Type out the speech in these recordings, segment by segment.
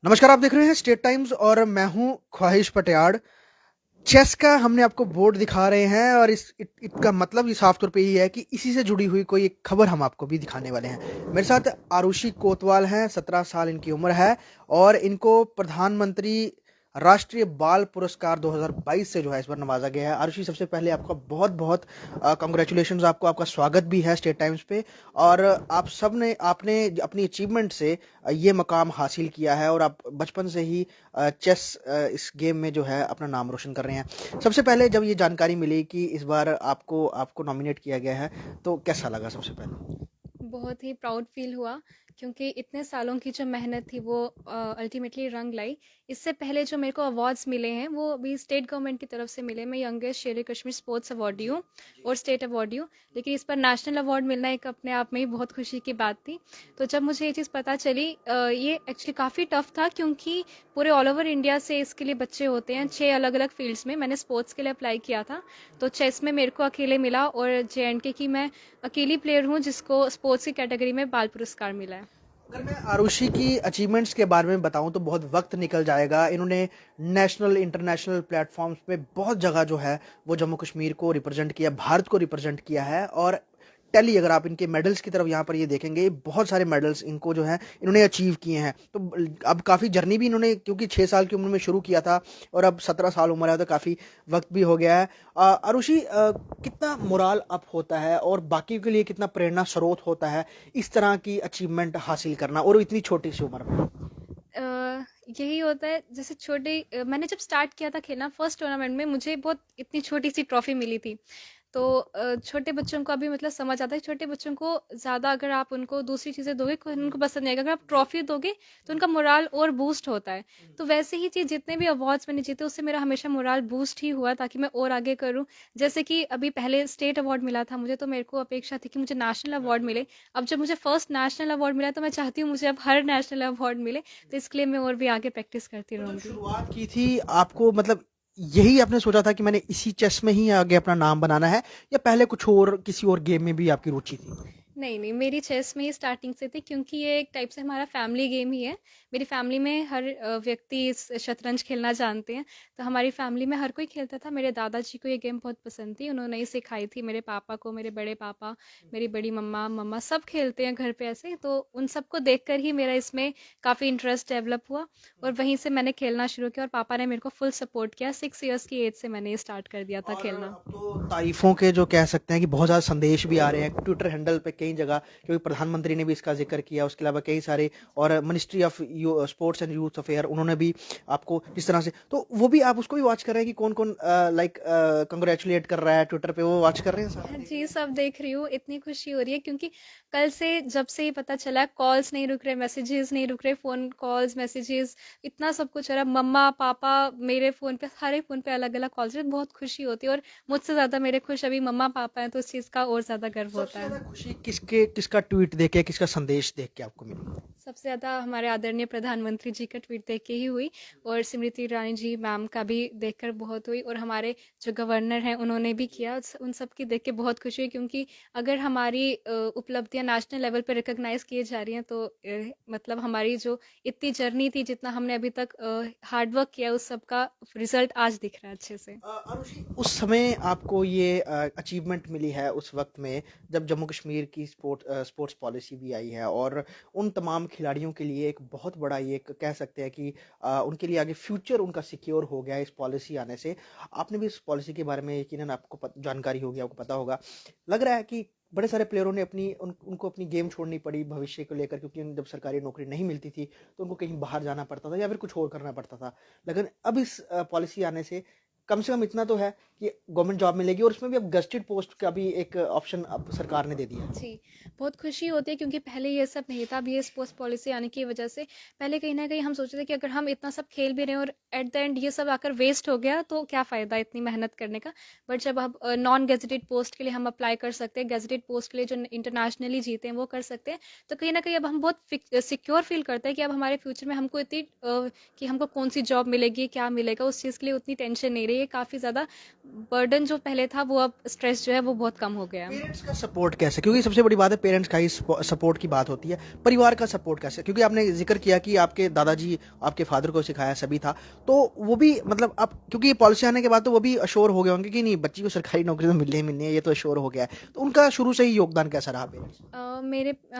नमस्कार, आप देख रहे हैं स्टेट टाइम्स और मैं हूं ख्वाहिश पटियाड़। चेस का हमने आपको बोर्ड दिखा रहे हैं और इसका मतलब ये साफ तौर पे ये है कि इसी से जुड़ी हुई कोई एक खबर हम आपको भी दिखाने वाले हैं। मेरे साथ आरुषि कोतवाल हैं, 17 साल इनकी उम्र है और इनको प्रधानमंत्री राष्ट्रीय बाल पुरस्कार 2022 से जो है इस बार नवाजा गया है। आरुषि, सबसे पहले आपका बहुत बहुत कॉन्ग्रेचुलेशंस, आपको आपका स्वागत भी है स्टेट टाइम्स पे। और आप सब ने आपने अपनी अचीवमेंट से ये मकाम हासिल किया है और आप बचपन से ही चेस इस गेम में जो है अपना नाम रोशन कर रहे हैं। सबसे पहले जब ये जानकारी मिली कि इस बार आपको आपको नॉमिनेट किया गया है, तो कैसा लगा सबसे पहले? बहुत ही प्राउड फील हुआ क्योंकि इतने सालों की जो मेहनत थी वो अल्टीमेटली रंग लाई। इससे पहले जो मेरे को अवार्ड्स मिले हैं वो अभी स्टेट गवर्नमेंट की तरफ से मिले। मैं यंगेस्ट शेर कश्मीर स्पोर्ट्स अवार्डी हूँ और स्टेट अवार्डी हूँ, लेकिन इस पर नेशनल अवार्ड मिलना एक अपने आप में ही बहुत खुशी की बात थी। तो जब मुझे ये चीज़ पता चली, ये एक्चुअली काफ़ी टफ था क्योंकि पूरे ऑल ओवर इंडिया से इसके लिए बच्चे होते हैं 6 अलग अलग फील्ड्स में। मैंने स्पोर्ट्स के लिए अप्लाई किया था, तो चेस में मेरे को अकेले मिला और JNK की मैं अकेली प्लेयर हूँ जिसको स्पोर्ट्स की कैटेगरी में बाल पुरस्कार मिला है। अगर मैं आरुषि की अचीवमेंट्स के बारे में बताऊं तो बहुत वक्त निकल जाएगा। इन्होंने नेशनल इंटरनेशनल प्लेटफॉर्म्स पे बहुत जगह जो है वो जम्मू कश्मीर को रिप्रेजेंट किया, भारत को रिप्रेजेंट किया है। और टेली, अगर आप इनके मेडल्स की तरफ यहाँ पर ये देखेंगे, बहुत सारे मेडल्स इनको जो है इन्होंने अचीव किए हैं। तो अब काफ़ी जर्नी भी इन्होंने, क्योंकि 6 साल की उम्र में शुरू किया था और अब 17 साल उम्र है, तो काफ़ी वक्त भी हो गया है। आरुषि, कितना मोराल अप होता है और बाकी के लिए कितना प्रेरणा स्रोत होता है इस तरह की अचीवमेंट हासिल करना और इतनी छोटी सी उम्र में? अ, यही होता है। जैसे मैंने जब स्टार्ट किया था खेलना फर्स्ट टूर्नामेंट में, मुझे बहुत इतनी छोटी सी ट्रॉफी मिली थी। तो छोटे बच्चों को अभी मतलब समझ आता है। छोटे बच्चों को ज़्यादा अगर आप उनको दूसरी चीज़ें दोगे उनको पसंद नहीं आएगा। अगर आप ट्रॉफी दोगे तो उनका मोराल और बूस्ट होता है। तो वैसे ही चीज़, जितने भी अवार्ड्स मैंने जीते उससे मेरा हमेशा मोराल बूस्ट ही हुआ ताकि मैं और आगे करूँ। जैसे कि अभी पहले स्टेट अवार्ड मिला था मुझे, तो मेरे को अपेक्षा थी कि मुझे नेशनल अवार्ड मिले। अब जब मुझे फर्स्ट नेशनल अवार्ड मिला तो मैं चाहती हूँ मुझे अब हर नेशनल अवार्ड मिले। तो इसके लिए मैं और भी आगे प्रैक्टिस करती तो जब रहूँगी। शुरुआत की थी, आपको मतलब यही आपने सोचा था कि मैंने इसी चेस में ही आगे अपना नाम बनाना है, या पहले कुछ और किसी और गेम में भी आपकी रुचि थी? नहीं, नहीं, मेरी चेस में ही स्टार्टिंग से थी क्योंकि ये एक टाइप से हमारा फैमिली गेम ही है। मेरी फैमिली में हर व्यक्ति इस शतरंज खेलना जानते हैं, तो हमारी फैमिली में हर कोई खेलता था। मेरे दादाजी को ये गेम बहुत पसंद थी, उन्होंने ही सिखाई थी मेरे पापा को, मेरे बड़े पापा, मेरी बड़ी मम्मा, मम्मा सब खेलते हैं घर पे ऐसे, तो उन सबको देखकर ही मेरा इसमें काफ़ी इंटरेस्ट डेवलप हुआ और वहीं से मैंने खेलना शुरू किया और पापा ने मेरे को फुल सपोर्ट किया। 6 इयर्स की एज से मैंने ये स्टार्ट कर दिया था और खेलना। अब तो तारीफों के जो कह सकते हैं कि बहुत ज़्यादा संदेश भी आ रहे हैं ट्विटर हैंडल पे कई जगह, क्योंकि प्रधानमंत्री ने भी इसका जिक्र किया, उसके अलावा कई सारे, और ministry of sports and youth affair, उन्होंने भी आपको जिस तरह से, तो वो भी आप उसको भी वॉच कर रहे हैं कि कौन कौन लाइक कंग्रेचुलेट कर रहा है ट्विटर पे, वो वॉच कर रहे हैं, सारा हाँ देख रहे जी, हैं? सब देख रही हूँ। इतनी खुशी हो रही है क्योंकि कल से जब से ये पता चला, कॉल्स नहीं रुक रहे, मैसेजेस नहीं रुक रहे, फ़ोन कॉल्स, मैसेजेस, इतना सब कुछ हो रहा है। मम्मा, पापा, मेरे फ़ोन पे, सारे फ़ोन पे अलग-अलग कॉल्स हैं। बहुत खुशी होती है और मुझसे ज़्यादा मेरे खुश अभी मम्मा-पापा हैं, तो इस चीज़ का और ज़्यादा गर्व सबसे होता ज़्यादा है। खुशी किसका ट्वीट देख के, किसका संदेश देख के आपको मिली? सबसे ज़्यादा हमारे आदरणीय प्रधानमंत्री जी का ट्वीट देख के ही हुई और स्मृति ईरानी जी मैम का भी देखकर बहुत हुई और हमारे जो गवर्नर हैं उन्होंने भी किया। उन सब की देख के बहुत खुशी हुई क्योंकि अगर हमारी उपलब्धियां नेशनल लेवल पर रिकॉग्नाइज की जा रही हैं तो मतलब हमारी जो इतनी जर्नी थी, जितना हमने अभी तक हार्ड वर्क किया, उस सब का रिजल्ट आज दिख रहा है अच्छे से। अनुषी, उस समय आपको ये अचीवमेंट मिली है उस वक्त में जब जम्मू कश्मीर की स्पोर्ट्स पॉलिसी भी आई है, और उन तमाम खिलाड़ियों के लिए एक बहुत बड़ा, ये एक कह सकते हैं कि उनके लिए आगे फ्यूचर उनका सिक्योर हो गया है इस पॉलिसी आने से। आपने भी इस पॉलिसी के बारे में यकीनन आपको जानकारी होगी, आपको पता होगा। लग रहा है कि बड़े सारे प्लेयरों ने उनको अपनी गेम छोड़नी पड़ी भविष्य को लेकर, क्योंकि जब सरकारी नौकरी नहीं मिलती थी तो उनको कहीं बाहर जाना पड़ता था या फिर कुछ और करना पड़ता था। लेकिन अब इस पॉलिसी आने से कम से कम इतना तो है कि गवर्नमेंट जॉब मिलेगी, और उसमें भी अब गस्टेड पोस्ट का भी एक ऑप्शन अब सरकार ने दे दिया है। जी, बहुत खुशी होती है क्योंकि पहले ये सब नहीं था। अभी ये स्पोर्ट्स पॉलिसी आने की वजह से पहले कहीं न कहीं हम सोचते थे कि अगर हम इतना सब खेल भी रहे हैं और एट द एंड ये सब आकर वेस्ट हो गया तो क्या फ़ायदा इतनी मेहनत करने का। बट जब अब नॉन गेज़ेटेड पोस्ट के लिए हम अप्लाई कर सकते हैं, गेज़ेटेड पोस्ट के लिए जो इंटरनेशनली जीते हैं वो कर सकते हैं। तो कहीं न कहीं अब हम बहुत सिक्योर फ़ील करते हैं कि अब हमारे फ्यूचर में हमको इतनी कि हमको कौन-सी जॉब मिलेगी, क्या मिलेगा, उस चीज़ के लिए उतनी टेंशन नहीं रही लिए काफ़ी ज़्यादा बर्डन जो पहले था वो अब स्ट्रेस जो है वो बहुत कम हो गया है। पेरेंट्स का सपोर्ट कैसे, क्योंकि सबसे बड़ी बात है पेरेंट्स का ही सपोर्ट की बात होती है, परिवार का सपोर्ट कैसे, क्योंकि आपने जिक्र किया कि आपके दादाजी आपके फादर को सिखाया सभी था, तो वो भी मतलब आप क्योंकि ये पॉलिसी आने के बाद तो वो भी अश्योर हो गए होंगे कि नहीं बच्ची को सरकारी नौकरी तो मिलनी ही मिलनी है, ये तो अश्योर हो गया है, तो उनका शुरू से ही योगदान कैसा रहा पेरेंट्स?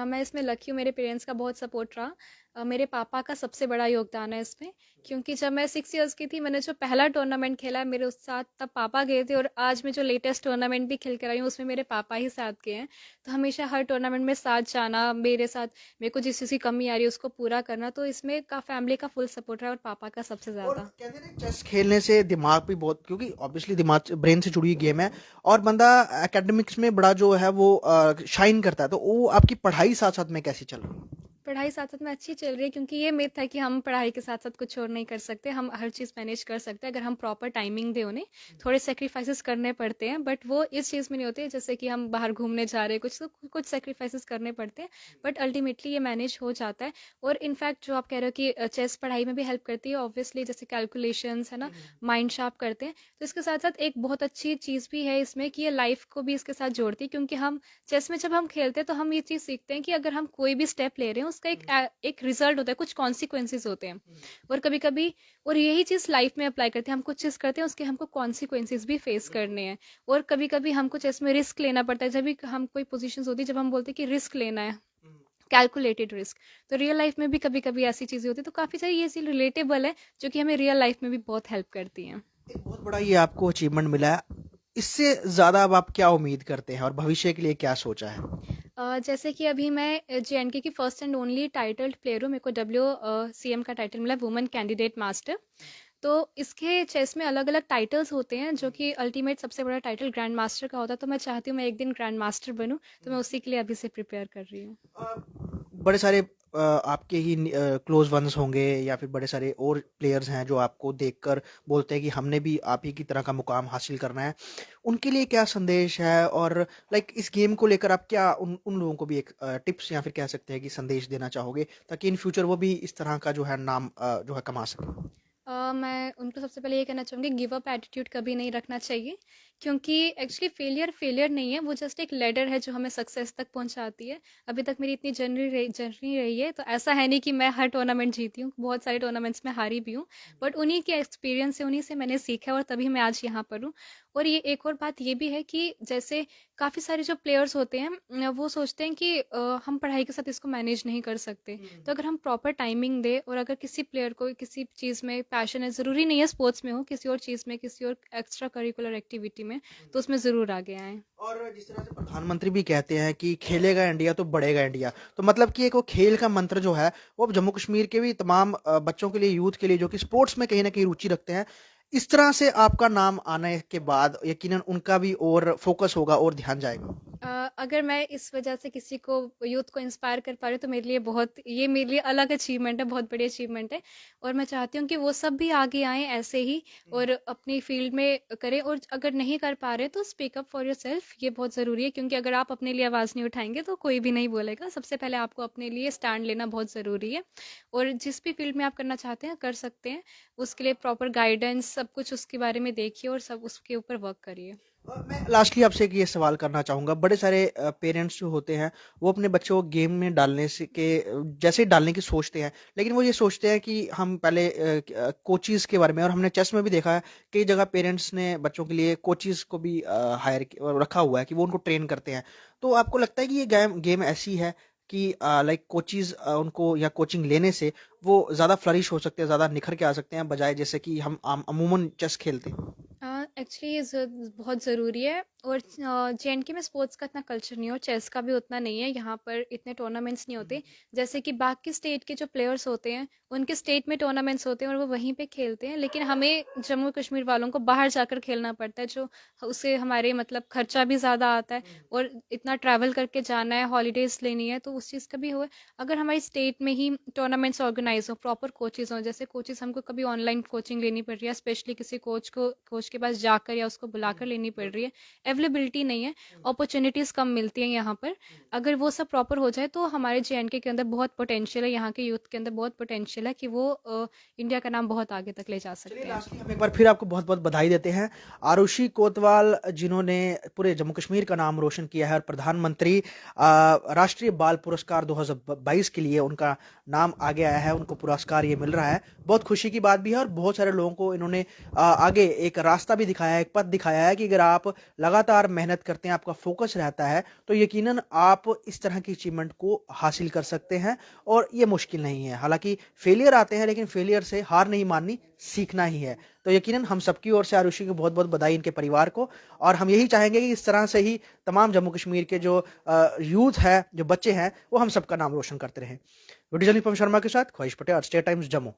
मैं इसमें लकी हूँ, मेरे पेरेंट्स का बहुत सपोर्ट रहा। मेरे पापा का सबसे बड़ा योगदान है इसमें, क्योंकि जब मैं 6 इयर्स की थी मैंने जो पहला टूर्नामेंट खेला है मेरे उस साथ तब पापा गए थे, और आज मैं जो लेटेस्ट टूर्नामेंट भी खेल कर आई हूँ उसमें मेरे पापा ही साथ गए हैं। तो हमेशा हर टूर्नामेंट में साथ जाना, मेरे साथ मेरे को जिस चीज़ की कमी आ रही है उसको पूरा करना, तो इसमें का फैमिली का फुल सपोर्ट रहा और पापा का सबसे और ज़्यादा। कहते हैं ना चेस खेलने से दिमाग भी बहुत, क्योंकि ऑब्वियसली दिमाग ब्रेन से जुड़ी हुई गेम है, और बंदा एकेडमिक्स में बड़ा जो है वो शाइन करता है, तो वो आपकी पढ़ाई साथ साथ में कैसी चल रही है? पढ़ाई साथ-साथ में अच्छी चल रही है, क्योंकि ये मिथ है कि हम पढ़ाई के साथ-साथ कुछ और नहीं कर सकते। हम हर चीज़ मैनेज कर सकते हैं अगर हम प्रॉपर टाइमिंग दें उन्हें। थोड़े सैक्रिफाइसेस करने पड़ते हैं, बट वो इस चीज़ में नहीं होते, जैसे कि हम बाहर घूमने जा रहे हैं कुछ, तो कुछ सैक्रिफाइसेस करने पड़ते हैं, बट अल्टीमेटली ये मैनेज हो जाता है। और इनफैक्ट जो आप कह रहे हो कि चेस पढ़ाई में भी हेल्प करती है, ऑब्वियसली जैसे कैलकुलेशंस है ना, माइंड शार्प करते हैं। तो इसके साथ-साथ एक बहुत अच्छी चीज़ भी है इसमें कि ये लाइफ़ को भी इसके साथ जोड़ती है, क्योंकि हम चेस में जब हम खेलते हैं तो हम ये चीज़ सीखते हैं कि अगर हम कोई भी स्टेप ले रहे हैं उसका एक रिजल्ट होता है, कुछ कॉन्सिक्वेंसेस होते हैं। और कभी कभी और यही चीज़ लाइफ में अप्लाई करते हैं, हम कुछ चीज़ करते हैं उसके हमको कॉन्सिक्वेंसेस भी फेस करने हैं। और कभी कभी हमको चेस में रिस्क लेना पड़ता है, जब भी हम कोई पोजीशंस होती है जब हम बोलते हैं कि रिस्क लेना है, कैलकुलेटेड रिस्क। तो रियल लाइफ में भी कभी कभी ऐसी चीज़ें होती है, तो काफ़ी सारी ये चीज़ रिलेटेबल है जो कि हमें रियल लाइफ में भी बहुत हेल्प करती हैं। एक बहुत बड़ा ये आपको अचीवमेंट मिला है, इससे ज़्यादा अब आप क्या उम्मीद करते हैं और भविष्य के लिए क्या सोचा है? जैसे कि अभी मैं जेएनके की first and only titled player हूँ, मेरे को WCM का टाइटल मिला, वुमेन कैंडिडेट मास्टर। तो इसके चेस में अलग अलग टाइटल्स होते हैं, जो कि अल्टीमेट सबसे बड़ा टाइटल ग्रैंड मास्टर का होता है, तो मैं चाहती हूँ मैं एक दिन ग्रैंड मास्टर बनूँ, तो मैं उसी के लिए अभी से प्रिपेयर कर रही हूँ। अ, बड़े सारे आपके ही क्लोज वंस होंगे या फिर बड़े सारे और प्लेयर्स हैं जो आपको देखकर बोलते हैं कि हमने भी आप ही की तरह का मुकाम हासिल करना है, उनके लिए क्या संदेश है? और लाइक इस गेम को लेकर आप क्या उन उन लोगों को भी एक टिप्स या फिर कह सकते हैं कि संदेश देना चाहोगे, ताकि इन फ्यूचर वो भी इस तरह का जो है नाम जो है कमा सकें? मैं उनको सबसे पहले ये कहना चाहूँगी, गिव अप एटीट्यूड कभी नहीं रखना चाहिए, क्योंकि एक्चुअली फेलियर फेलियर नहीं है, वो जस्ट एक लेडर है जो हमें सक्सेस तक पहुंचाती है। अभी तक मेरी इतनी जर्नी रही है, तो ऐसा है नहीं कि मैं हर टूर्नामेंट जीती हूँ, बहुत सारे टूर्नामेंट्स में हारी भी हूँ, बट उन्हीं के एक्सपीरियंस से उन्हीं से मैंने सीखा है, और तभी मैं आज यहाँ पर हूँ। और ये एक और बात ये भी है कि जैसे काफ़ी सारे जो प्लेयर्स होते हैं वो सोचते हैं कि हम पढ़ाई के साथ इसको मैनेज नहीं कर सकते। तो अगर हम प्रॉपर टाइमिंग दें, और अगर किसी प्लेयर को किसी चीज़ में पैशन है, ज़रूरी नहीं है स्पोर्ट्स में हो, किसी और चीज़ में, किसी और एक्स्ट्रा करिकुलर एक्टिविटी में, तो उसमें ज़रूर आगे आएँ। और जिस तरह से प्रधानमंत्री भी कहते हैं कि खेलेगा इंडिया तो बढ़ेगा इंडिया, तो मतलब कि एक वो खेल का मंत्र जो है वो अब जम्मू कश्मीर के भी तमाम बच्चों के लिए, यूथ के लिए जो कि स्पोर्ट्स में कहीं ना कहीं रुचि रखते हैं, इस तरह से आपका नाम आने के बाद यकीनन उनका भी और फोकस होगा और ध्यान जाएगा। अगर मैं इस वजह से किसी को, यूथ को इंस्पायर कर पा रही हूँ, तो मेरे लिए बहुत, ये मेरे लिए अलग अचीवमेंट है, बहुत बड़ी अचीवमेंट है। और मैं चाहती हूँ कि वो सब भी आगे आएँ ऐसे ही, और अपनी फील्ड में करें, और अगर नहीं कर पा रहे तो स्पीक अप फॉर योरसेल्फ, ये बहुत ज़रूरी है, क्योंकि अगर आप अपने लिए आवाज़ नहीं उठाएंगे तो कोई भी नहीं बोलेगा। सबसे पहले आपको अपने लिए स्टैंड लेना बहुत ज़रूरी है, और जिस भी फील्ड में आप करना चाहते हैं कर सकते हैं, उसके लिए प्रॉपर गाइडेंस सब कुछ उसके बारे में देखिए और सब उसके ऊपर वर्क करिए। मैं लास्टली आपसे एक ये सवाल करना चाहूँगा, बड़े सारे पेरेंट्स जो होते हैं वो अपने बच्चों को गेम में डालने से के जैसे ही डालने की सोचते हैं, लेकिन वो ये सोचते हैं कि हम पहले कोचिज़ के बारे में, और हमने चेस में भी देखा है कई जगह पेरेंट्स ने बच्चों के लिए कोचिज़ को भी हायर रखा हुआ है कि वो उनको ट्रेन करते हैं, तो आपको लगता है कि ये गेम गेम ऐसी है कि लाइक कोचिज़ उनको या कोचिंग लेने से वो ज़्यादा फ्लरिश हो सकते हैं, ज़्यादा निखर के आ सकते हैं, बजाय जैसे कि हम अमूमन चेस खेलते हैं? एक्चुअली ये बहुत ज़रूरी है, और जेएनके में स्पोर्ट्स का इतना कल्चर नहीं है, और चेस का भी उतना नहीं है, यहाँ पर इतने टूर्नामेंट्स नहीं होते। जैसे कि बाकी स्टेट के जो प्लेयर्स होते हैं उनके स्टेट में टूर्नामेंट्स होते हैं और वो वहीं पे खेलते हैं, लेकिन हमें जम्मू कश्मीर वालों को बाहर जाकर खेलना पड़ता है, जो उससे हमारे मतलब खर्चा भी ज़्यादा आता है, और इतना ट्रैवल करके जाना है, हॉलीडेज़ लेनी है, तो उस चीज़ का भी हो। अगर हमारी स्टेट में ही टूर्नामेंट्स ऑर्गेनाइज हो, प्रॉपर कोचेज़ हों, जैसे कोचेज़ हमको कभी ऑनलाइन कोचिंग लेनी पड़ रही है, स्पेशली किसी कोच कोच के पास जाकर या उसको बुलाकर लेनी पड़ रही है, अवेलेबिलिटी नहीं है, अपॉर्चुनिटीज़ कम मिलती हैं यहाँ पर। अगर वो सब प्रॉपर हो जाए तो हमारे जेएनके के अंदर बहुत पोटेंशियल है, यहाँ के यूथ के अंदर बहुत पोटेंशियल है कि वो इंडिया का नाम बहुत आगे तक ले जा सकते चलिए हैं। लास्टली हम एक बार फिर आपको बहुत बहुत बधाई देते हैं आरुषि कोतवाल, जिन्होंने पूरे जम्मू कश्मीर का नाम रोशन किया है और प्रधानमंत्री राष्ट्रीय बाल पुरस्कार 2022 के लिए उनका नाम आगे आया है, उनको पुरस्कार ये मिल रहा है। बहुत खुशी की बात भी है और बहुत सारे लोगों को इन्होंने आगे एक रास्ता भी दिखाया है, एक पथ दिखाया है कि अगर आप लगातार मेहनत करते हैं, आपका फोकस रहता है, तो यकीनन आप इस तरह की अचीवमेंट को हासिल कर सकते हैं और ये मुश्किल नहीं है। हालांकि फेलियर आते हैं लेकिन फेलियर से हार नहीं माननी, सीखना ही है। तो यकीनन हम सबकी ओर से आरुषि को बहुत बहुत बधाई, इनके परिवार को। और हम यही चाहेंगे कि इस तरह से ही तमाम जम्मू कश्मीर के जो यूथ है, जो बच्चे हैं, वो हम सबका नाम रोशन करते रहें। वीडियो जर्नलिस्ट पवन शर्मा के साथ ख्वाहिश पटेल, स्टेट टाइम्स जम्मू।